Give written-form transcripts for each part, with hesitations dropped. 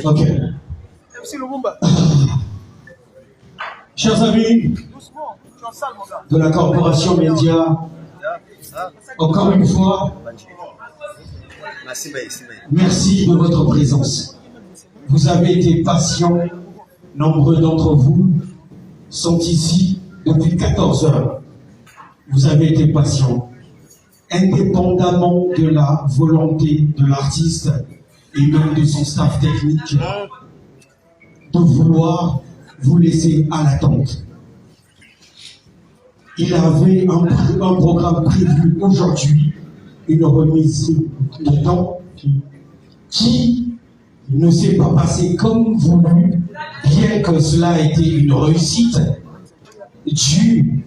Ok. Chers amis de la corporation Média, encore une fois, merci de votre présence. Vous avez été patients. Nombreux d'entre vous sont ici depuis 14 heures. Vous avez été patients. Indépendamment de la volonté de l'artiste et même de son staff technique de vouloir vous laisser à l'attente. Il avait un programme prévu aujourd'hui, une remise de temps qui ne s'est pas passé comme voulu, bien que cela ait été une réussite, due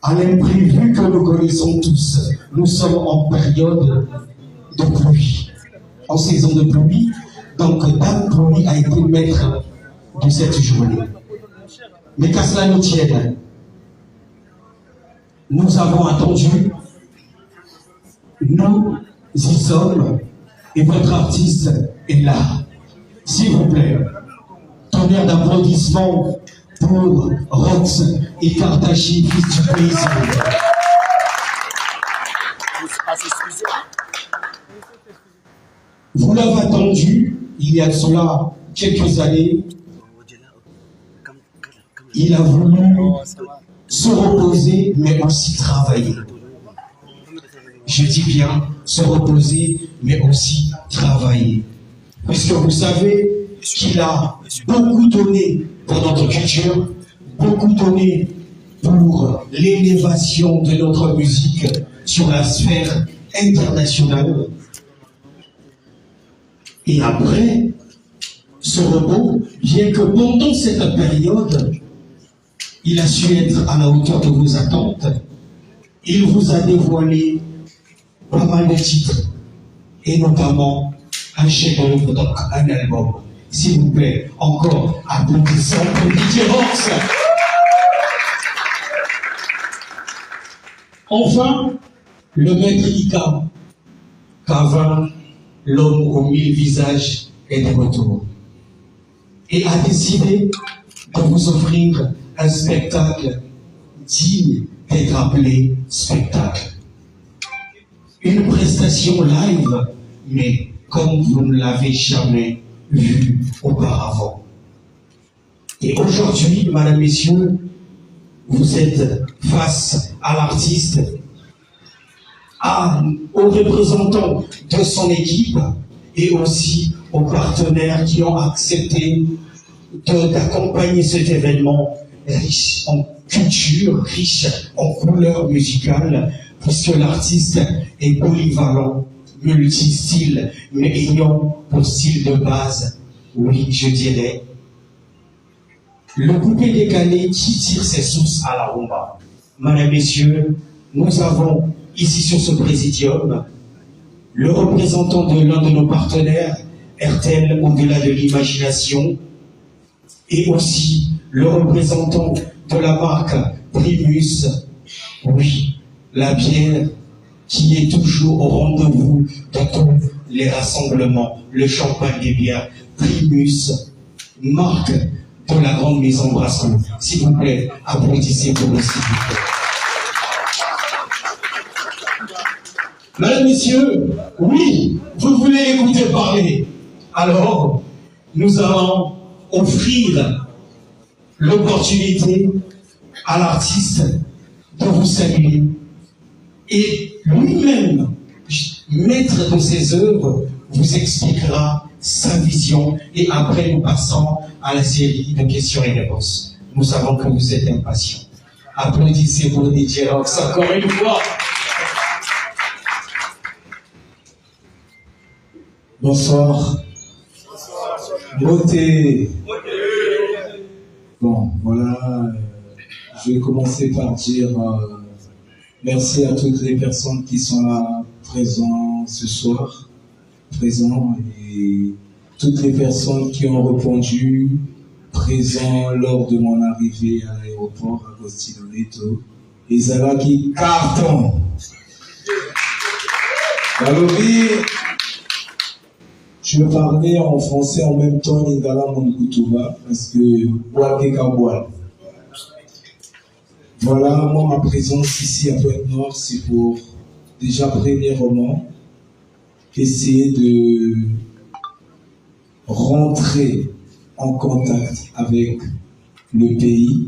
à l'imprévu que nous connaissons tous. Nous sommes en période de pluie, en saison de pluie, donc Dame Pluie a été maître de cette journée. Mais qu'à cela nous tienne, nous avons attendu, nous y sommes, et votre artiste est là. S'il vous plaît, tonnerre d'applaudissements pour Rox et Kardachi, fils du plaisir. Vous l'avez attendu, il y a de cela quelques années. Il a voulu se reposer, mais aussi travailler. Je dis bien se reposer, mais aussi travailler. Puisque vous savez qu'il a beaucoup donné pour notre culture, beaucoup donné pour l'élévation de notre musique sur la sphère internationale. Et après ce repos, bien que pendant cette période, il a su être à la hauteur de vos attentes, il vous a dévoilé pas mal de titres, et notamment un chef-d'œuvre, donc un album. S'il vous plaît, encore applaudissons pour DJ Rox. Enfin, le maître Ika, Kavin, l'homme aux 1000 visages, est de retour. Et a décidé de vous offrir un spectacle digne d'être appelé spectacle. Une prestation live, mais comme vous ne l'avez jamais vu auparavant. Et aujourd'hui, mesdames, messieurs, vous êtes face à l'artiste, aux représentants de son équipe et aussi aux partenaires qui ont accepté d'accompagner cet événement riche en culture, riche en couleurs musicales, puisque l'artiste est polyvalent, multi-style, mais ayant pour style de base, oui, je dirais, le coupé décalé qui tire ses sources à la rumba. Mesdames, messieurs, nous avons ici sur ce présidium le représentant de l'un de nos partenaires, RTL au-delà de l'imagination, et aussi le représentant de la marque Primus, oui, la bière qui est toujours au rendez-vous de tous les rassemblements, le champagne des bières, Primus, marque de la grande maison Brasserie. S'il vous plaît, applaudissez pour le s'il vous plaît. Mesdames, messieurs, oui, vous voulez écouter parler. Alors, nous allons offrir l'opportunité à l'artiste de vous saluer. Et lui-même, maître de ses œuvres, vous expliquera sa vision. Et après, nous passons à la série de questions et réponses. Nous savons que vous êtes impatients. Applaudissez pour DJ Rox encore une fois. Bonsoir. Beauté. Bon, voilà. Je vais commencer par dire merci à toutes les personnes qui sont là présentes ce soir, et toutes les personnes qui ont répondu présents lors de mon arrivée à l'aéroport Agostino Neto. Et Zala qui carton. Alors, Je parlais en français en même temps Lingala Monkutuba parce que Bois. Voilà, moi ma présence ici à Pointe-Noire, c'est pour déjà premièrement essayer de rentrer en contact avec le pays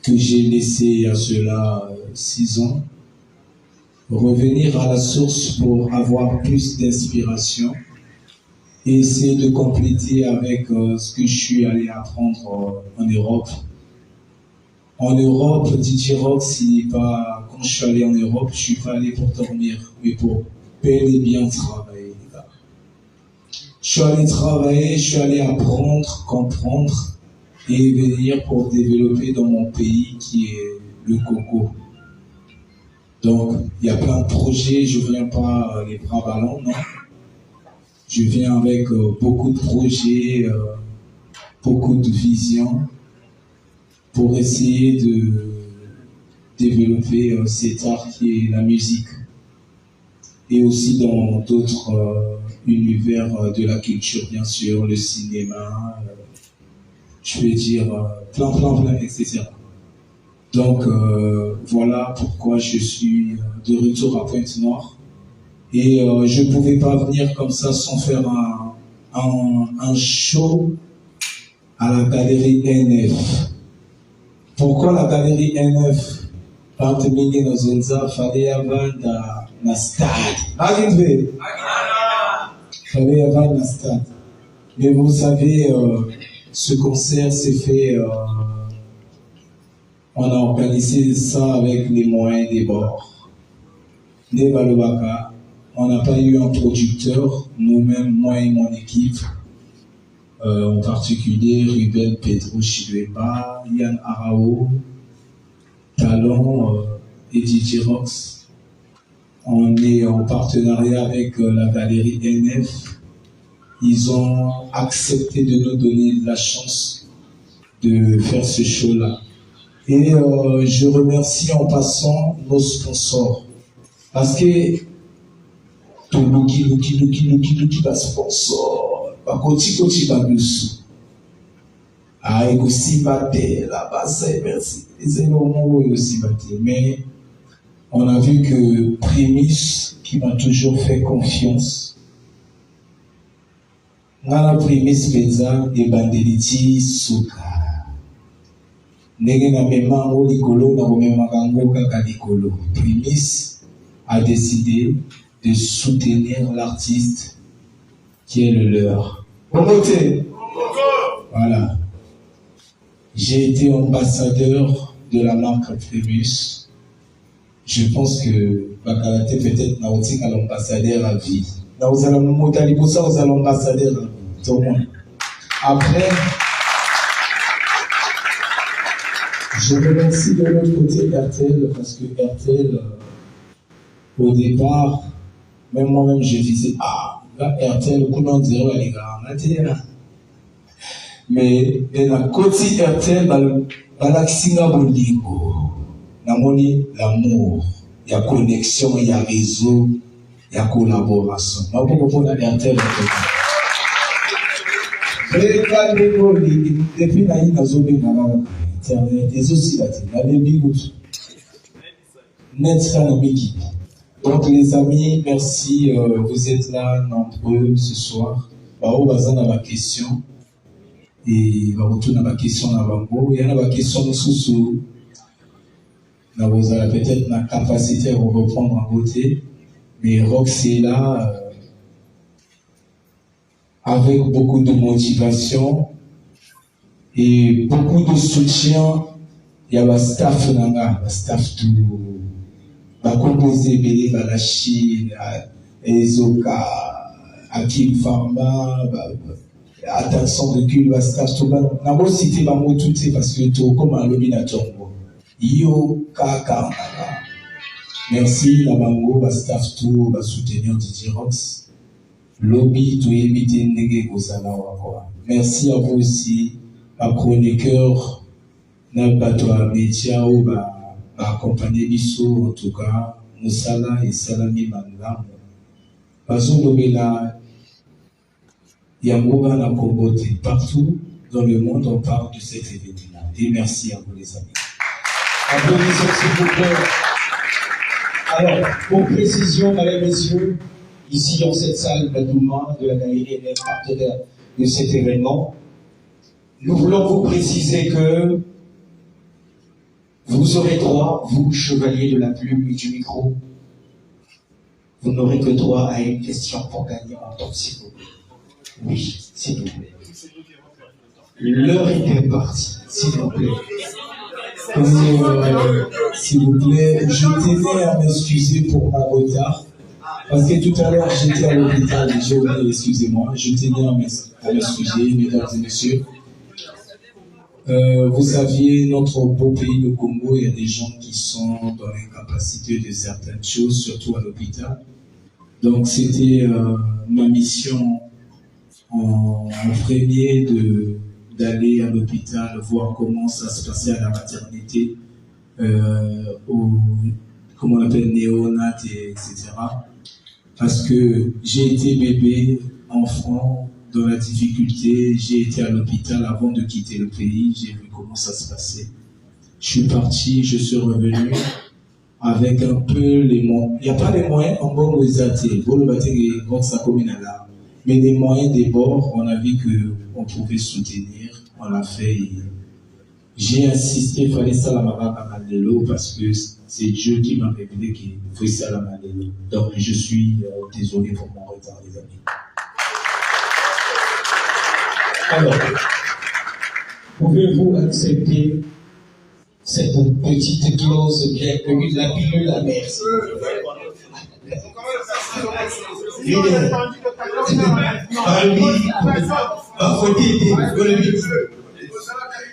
que j'ai laissé il y a cela 6 ans, revenir à la source pour avoir plus d'inspiration et essayer de compléter avec ce que je suis allé apprendre en Europe. En Europe, DJ Rock, quand je suis allé en Europe, je suis pas allé pour dormir, mais pour bel et bien travailler, les gars. Je suis allé travailler, je suis allé apprendre, comprendre et venir pour développer dans mon pays qui est le Congo. Donc, il y a plein de projets, je viens pas les bras ballants, non. Je viens avec beaucoup de projets, beaucoup de visions pour essayer de développer cet art qui est la musique et aussi dans d'autres univers de la culture, bien sûr, le cinéma, je vais dire plein, etc. Donc voilà pourquoi je suis de retour à Pointe-Noire et je ne pouvais pas venir comme ça sans faire un show à la galerie NF. Pourquoi la galerie NF? Quand mingi nozonza fallait avoir na stade. Fallait avoir na stade. Mais vous savez, ce concert s'est fait. On a organisé ça avec les moyens des bords. Des Balobaka, on n'a pas eu un producteur, nous-mêmes, moi et mon équipe. En particulier Ruben Pedro Chilueba, Yann Arao, Talon et DJ Rox. On est en partenariat avec la galerie NF. Ils ont accepté de nous donner la chance de faire ce show-là. Et je remercie en passant nos sponsors. Parce que tout Luki va sponsor. Koti badusu. Ah, et aussi batté là-bas, c'est merci. Les éléments aussi batté. Mais on a vu que Primus, qui m'a toujours fait confiance, Nana Primus Peza et Bandeliti Souka. Nege na mema o likolo na mema kango kaka likolo. Primus a décidé de soutenir l'artiste qui est le leur. Voilà. J'ai été ambassadeur de la marque Primus. Je pense que Bakalate peut-être n'a aussi qu'à l'ambassadeur à vie. Là, vous allez me pour ça, vous allez l'ambassadeur à vie. Tout le monde. Après, je remercie de l'autre côté RTL parce que RTL, au départ, même moi-même, je disais, RTL, comment dire, les gars, mais dans côté RTL, balaxinga bolingo, namoni l'amour, il y a connexion, il y a réseau, il y a collaboration. Ma beaucoup pour la RTL. Depuis la ligne azobé internet, et aussi la bigout. Net Sanamiki. Donc les amis, merci, vous êtes là nombreux ce soir. Bao bazan à ma question et va retourner à ma question à Bango. Il y en a ma question sous vous avez peut-être la capacité à vous reprendre en beauté, mais Rox est là avec beaucoup de motivation et beaucoup de soutien. Il y a le staff nanga, le staff tout. Composé Bélé Balachi, Ezoka, Akim Pharma, attention de cul, staff tout bas. N'a pas cité ma mot tout parce que tout comme un lobby d'atombo. Yo Kaka. Merci la bango, staff tout, soutenir DJ Rox. Lobby tout éviter négé Gozala Wakwa. Merci à vous aussi, ma chroniqueur, Nabato Média ou accompagner Bissou, en tout cas, Moussala et Salami Mandam. Bazou Lobela, Yamouba na Kombote. Partout dans le monde, on parle de cet événement. Et merci à vous, les amis. Applaudissons, s'il vous plaît. Alors, pour précision, mesdames et messieurs, ici dans cette salle Badouma de la galerie des partenaires de cet événement, nous voulons vous préciser que vous aurez droit, vous, chevaliers de la plume et du micro, vous n'aurez que droit à une question pour gagner en temps, s'il vous plaît. Oui, s'il vous plaît. L'heure est bien partie, s'il vous plaît. S'il vous plaît, je tenais à m'excuser pour ma retard. Parce que tout à l'heure, j'étais à l'hôpital, j'ai oublié, excusez-moi. Je tenais à m'excuser, mesdames et messieurs. Vous saviez, notre beau pays, le Congo, il y a des gens qui sont dans l'incapacité de certaines choses, surtout à l'hôpital. Donc, c'était ma mission en premier d'aller à l'hôpital, voir comment ça se passait à la maternité, comment on appelle, néonat, etc. Parce que j'ai été bébé, enfant, dans la difficulté, j'ai été à l'hôpital avant de quitter le pays, j'ai vu comment ça se passait. Je suis parti, je suis revenu avec un peu les moyens. Il n'y a pas les moyens en bon mais les moyens des bords, on a vu qu'on pouvait soutenir, on l'a fait. J'ai insisté, il fallait ça la Malelo parce que c'est Dieu qui m'a révélé qu'il fait ça la Malelo. Donc je suis désolé pour mon retard, les amis. Alors, pouvez-vous accepter cette petite clause bien connue de la pilule amère?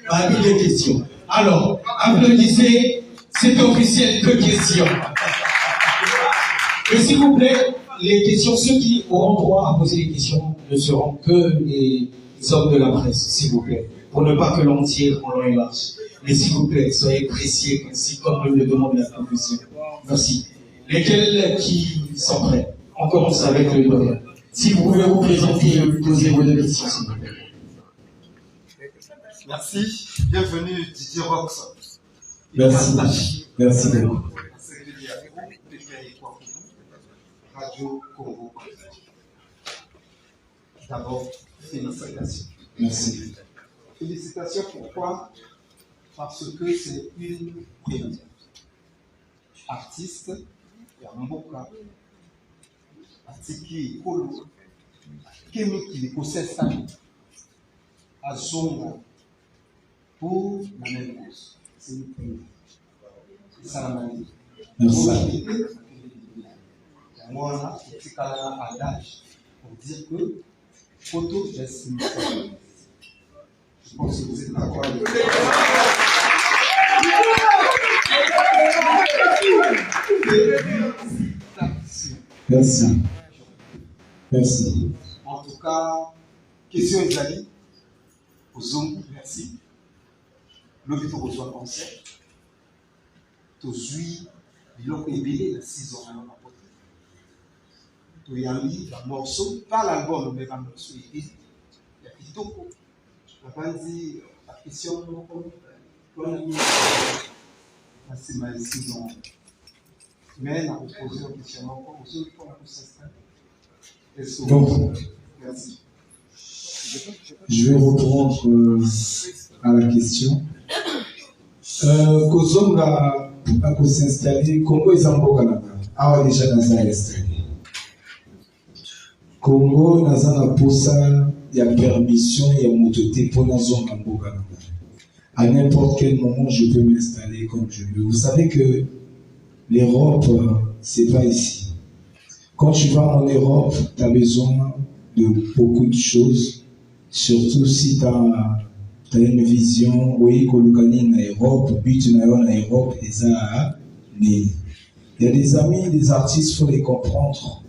Parmi les questions. Alors, applaudissez, c'est officiel, deux questions. Et s'il vous plaît, les questions, ceux qui auront droit à poser les questions ne seront que les hommes de la presse, s'il vous plaît, pour ne pas que l'on tire en long et large. Mais s'il vous plaît, soyez précis, ainsi comme le demande la profession. Merci. Lesquels qui sont prêts? On commence avec le doyen. Si vous pouvez vous présenter et poser vos deux questions, s'il vous plaît. Merci. Bienvenue Didier Rox. Merci. Merci beaucoup. Radio Congo. D'abord, félicitations. Merci. Félicitations pourquoi? Parce que c'est une première. Artiste, Yamboka, Atiki Kolo, Kemi qui possède ça, Azonga, pour la même cause. C'est une première. C'est ça la maladie. Merci. Moi, je suis à l'âge pour dire que photo, j'estime. Je pense que vous êtes d'accord avec moi. Merci. Merci. En tout cas, question Isali, aux hommes, merci. L'objet pour rejoindre concert. Tozui, l'homme est belé de 6 ans à l'homme apporté. Toyami, un morceau, pas l'album, mais un morceau, il y a Kitoko. On va dire, la question, c'est ma 6 ans. Mais on a posé une question encore aux autres pour s'installer. Bon. Merci. Je vais reprendre à la question. Kozonga a s'installer, Congo est en Bokanaka. Ah, déjà dans un installé. Congo, dans un posa, il y a permission, il y a mototé pour la zone en Bokanaka. À n'importe quel moment, je peux m'installer comme je veux. Vous savez que l'Europe, c'est pas ici. Quand tu vas en Europe, tu as besoin de beaucoup de choses, surtout si tu as une vision, oui, Kolukani en Europe, but en Europe, il y a des amis, des artistes, il faut les comprendre.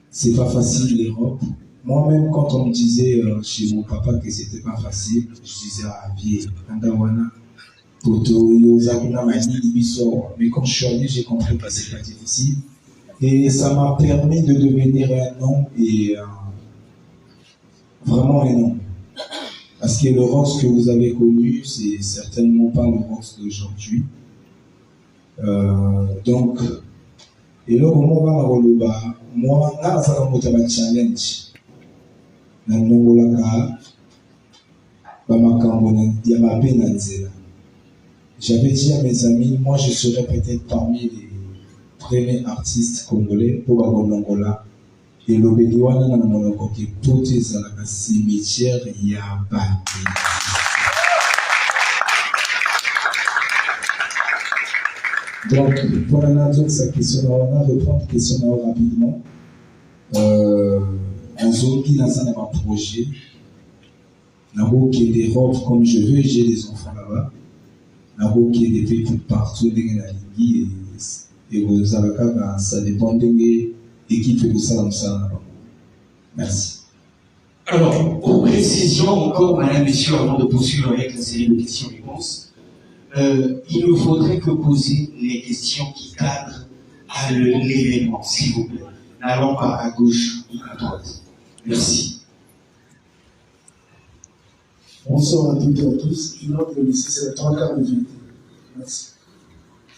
C'est pas facile l'Europe. Moi-même, quand on me disait chez mon papa que c'était pas facile, je disais, ah, vieux, Andawana, Poto, Yozakuna, Mani, Ibisor. Mais quand je suis allé, j'ai compris que c'est pas difficile. Et ça m'a permis de devenir un homme et vraiment énorme. Parce que le Rox que vous avez connu, c'est certainement pas le Rox d'aujourd'hui. Donc, et là, comment on va relever? Moi, là, ça va être un challenge. J'avais dit à mes amis, moi je serais peut-être parmi les premiers artistes congolais pour Angola. Et l'obédiwana dans mon côté, tout est dans le cimetière, il y a pas. Donc, pour la nature, sa question, on va répondre à question rapidement. En zone qui n'a pas un projet, n'a-t-il qu'il y ait des robes comme je veux, j'ai des enfants là-bas. N'a-t-il qu'il y ait des pays partout dans la ligue et vous avez ça dépend de l'équipe de ça. Merci. Alors, pour précision encore, madame, messieurs, avant de poursuivre avec la série de questions-réponses, il nous faudrait que poser les questions qui cadrent à l'événement, s'il vous plaît. N'allons pas à gauche ou à droite. Merci. Bonsoir à toutes et à tous. Je note que ici, c'est 3 quarts de vérité. Merci.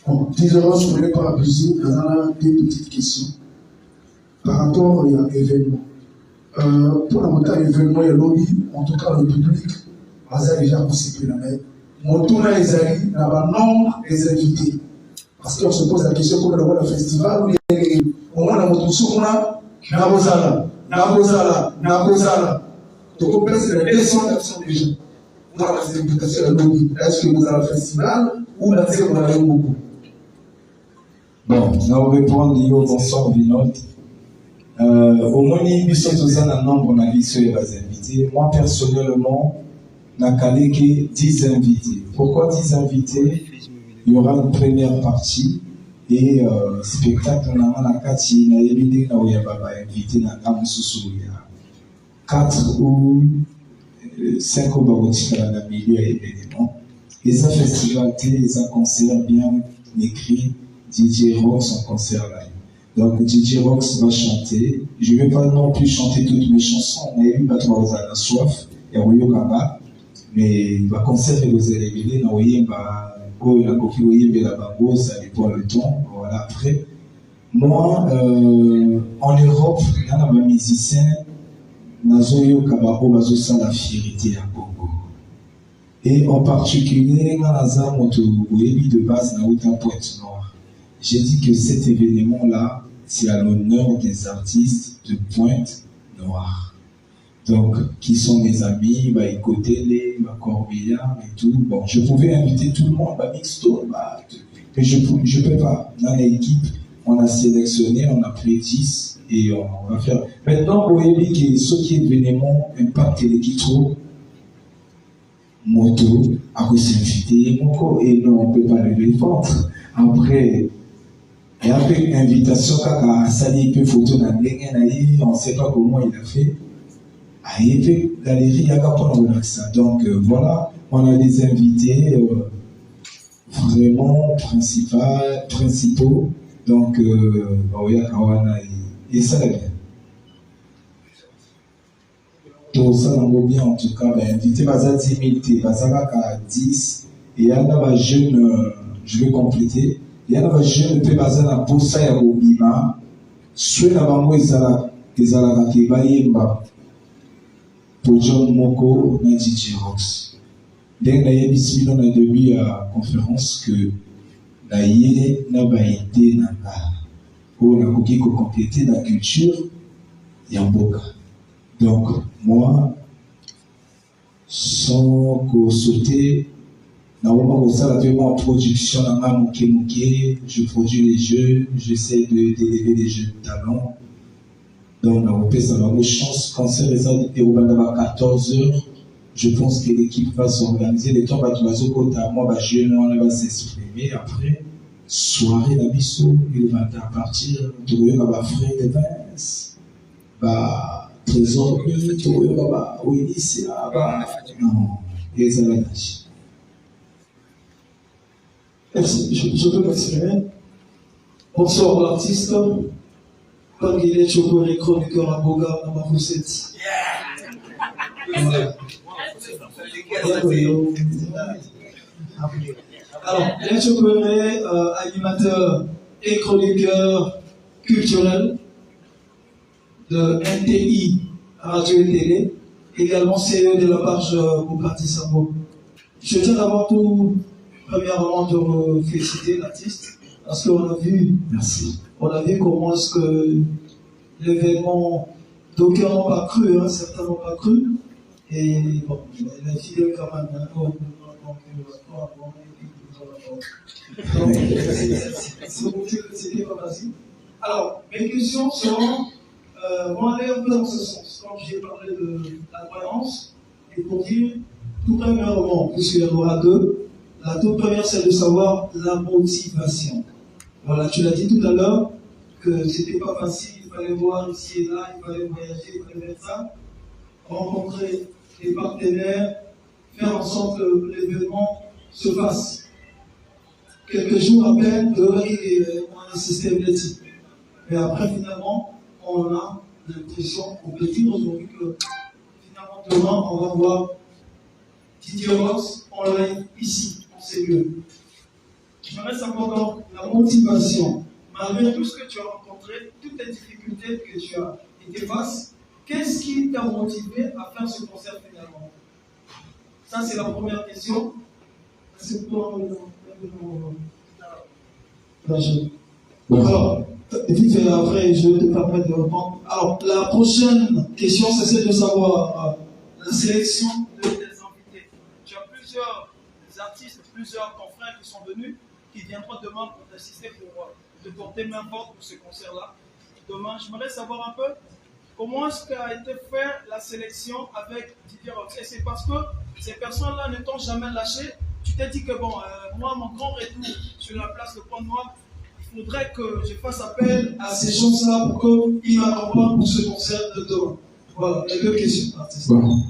Bon, disons, je ne voulais pas abuser dans deux petites questions par rapport à l'événement. Pour la montée à l'événement, il y a lobby, en tout cas le public, a déjà participé là. Mais mon tour là, les amis, il y a un nombre des invités. Parce qu'on se pose la question comment on a le festival, où il y a les au moins la moto sur là, Nabozala. Donc on peut c'est la 200 personnes déjà. On a la invitation à lobby. Est-ce que vous avez le festival ou la terre on a beaucoup? Bon, nous répondons au bonsoir Vinod. Au moins, nous sommes un nombre d'invités. Moi, personnellement, je n'ai calé que 10 invités. Pourquoi 10 invités? Il y aura une première partie et spectacle on a la 4 il y a évité là où il y a pas invité dans la sous il y a 4 ou 5 au la milieu événement. Et ça festival et ça concert bien écrit DJ Rox en concert live. Donc DJ Rox va chanter. Je ne vais pas non plus chanter toutes mes chansons. On a eu la soif et Royo Kaba, mais il va conserver les élèves dans Oyemba. La coquille la bango, ça dépend le temps. Voilà, après. Moi, en Europe, il y a un musicien, Nazoyo Kabako, Bazosa, la fierté à Congo. Et en particulier, dans la zone de base, dans la Pointe-Noire. J'ai dit que cet événement-là, c'est à l'honneur des artistes de Pointe-Noire. Donc, qui sont mes amis, bah, Écoutez-les, Corbillard et tout. Bon, je pouvais inviter tout le monde, bah, Mixto, bah, mais je ne peux pas. Dans l'équipe, on a sélectionné, on a pris 10 et on va faire. Maintenant, vous voyez que ce qui est événement impacte l'équipe trop. Moto, à cause s'inviter, et non, on ne peut pas lever le ventre. Après, et après, invitation, quand à Sali, il peut photo dans le on ne sait pas comment il a fait. Et puis, galerie, il y a qu'à prendre ça. Donc, voilà, on a des invités vraiment principaux. Donc, et ça va bien. Tout ça, on va bien, en tout cas, invité, à 10 000, à 10. Et il y en a des jeunes, je vais compléter. Il y en a des jeunes, qui peuvent à Bossa et à Bobima. Soit la banque, ils ont pour John Moko na DJ Rox. Dès que nous avons dit début à la conférence que nous avons été pour la compléter la culture Yamboka. Donc, moi, sans sauter, en production, je produis les jeux, j'essaie d'élever les jeux de talent. Donc, on peut avoir une chance. Quand c'est réservé à 14h, je pense que l'équipe va s'organiser. Les temps, moi, je vais s'exprimer. Après, soirée d'Abisso, il va partir. Il va frais de Vince, trésorerie, oui, c'est là, non, les avantages. Merci, je peux m'exprimer. Bonsoir l'artiste. Comme il est chocolé chroniqueur à Boga, dans ma recette. Alors, Léa Chocolé, animateur et chroniqueur culturel de NTI Radio et Télé, également CEO de la page Boucardi Sabo. Je tiens d'abord tout, premièrement, de vous féliciter l'artiste, parce qu'on a vu, Merci. on a vu comment est-ce que l'événement, d'aucuns n'ont pas cru, hein, certains n'ont pas cru, et bon, il est fidèle quand même. Hein, c'était pas facile. Alors, mes questions seront, vont aller un peu dans ce sens. Quand j'ai parlé de la croyance, et pour dire, tout premièrement, puisqu'il y en aura deux, la toute première, c'est de savoir la motivation. Voilà, tu l'as dit tout à l'heure, que c'était pas facile, il fallait voir ici et là, il fallait voyager, il fallait faire ça, rencontrer les partenaires, faire en sorte que l'événement se fasse. Quelques jours à peine, on a un système d'éthique. Mais après, finalement, on a l'impression, on peut dire aujourd'hui que finalement, demain, on va voir Didier Ross en live ici, en CE. J'aimerais savoir donc la motivation. Malgré tout ce que tu as rencontré, toutes les difficultés que tu as été face, qu'est-ce qui t'a motivé à faire ce concert finalement? Ça, c'est la première question. C'est pour alors, vite fait, après, je vais te permettre de répondre. Alors, la prochaine question, c'est celle de savoir la sélection de tes invités. Tu as plusieurs artistes, plusieurs confrères qui sont venus, qui viendront demain pour t'assister, pour te porter main forte pour ce concert-là. Demain, j'aimerais savoir un peu comment est-ce qu'a été fait la sélection avec Didier Rox. Et c'est parce que ces personnes-là ne t'ont jamais lâché. Tu t'es dit que bon, moi, mon grand retour sur la place de Pointe-Noire, il faudrait que je fasse appel à ces gens-là pour qu'ils m'accompagnent pour ce concert de demain. Voilà, les deux questions. Bon,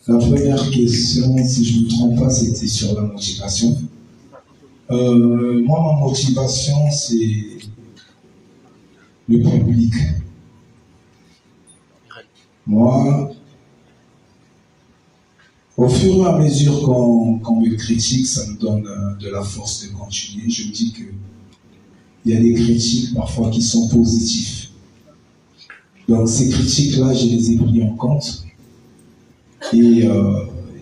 la première question, si je ne me trompe pas, c'était sur la motivation. Moi, ma motivation, c'est le public. Moi, au fur et à mesure qu'on me critique, ça me donne de la force de continuer. Je me dis que il y a des critiques parfois qui sont positifs. Donc ces critiques-là, je les ai pris en compte et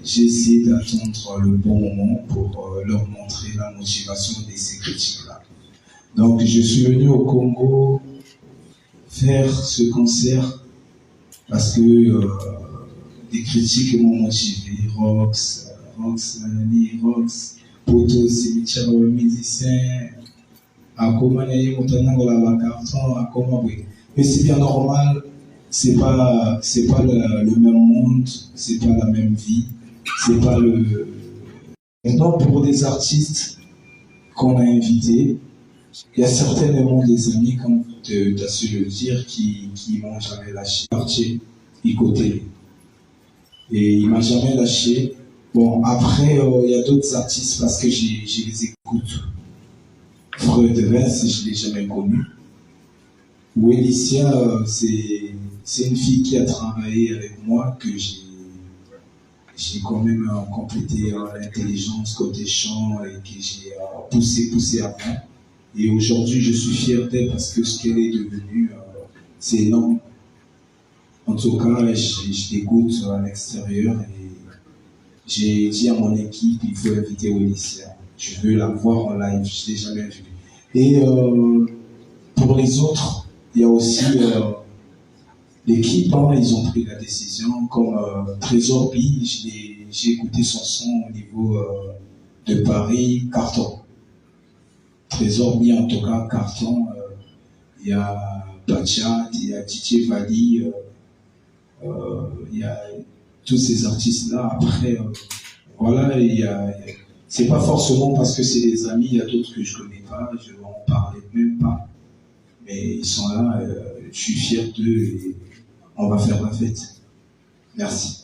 j'ai essayé d'attendre le bon moment pour leur montrer la motivation de ces critiques-là. Donc je suis venu au Congo faire ce concert parce que des critiques m'ont motivé. Rox, Nanani, Rox, Poto, cimetière musicien, à comment il y a carton, à comment oui. Mais c'est bien normal, c'est pas le même monde, c'est pas la même vie, c'est pas le. Maintenant, pour des artistes qu'on a invités, il y a certainement des amis, comme tu as su le dire, qui m'ont jamais lâché. Parti, Icoté. Et il m'a jamais lâché. Bon, après, il y a d'autres artistes parce que je les écoute. Freud de Vince, je ne l'ai jamais connu. Welicia, c'est une fille qui a travaillé avec moi, que j'ai quand même complété l'intelligence côté chant et que j'ai poussé à fond. Et aujourd'hui, je suis fier d'elle parce que ce qu'elle est devenue, c'est énorme. En tout cas, je l'écoute à l'extérieur et j'ai dit à mon équipe, il faut inviter Welicia. Je veux la voir en live, je ne l'ai jamais vue. Et pour les autres, il y a aussi l'équipe, hein, ils ont pris la décision, comme Trésor B, j'ai écouté son son au niveau de Paris, carton. Trésor B, en tout cas, carton. Il y a Bachat, il y a Didier Vali, il y a tous ces artistes-là. Après, voilà, c'est pas forcément parce que c'est des amis, il y a d'autres que je connais pas, je vais en parler même pas. Mais ils sont là, je suis fier d'eux et on va faire la fête. Merci.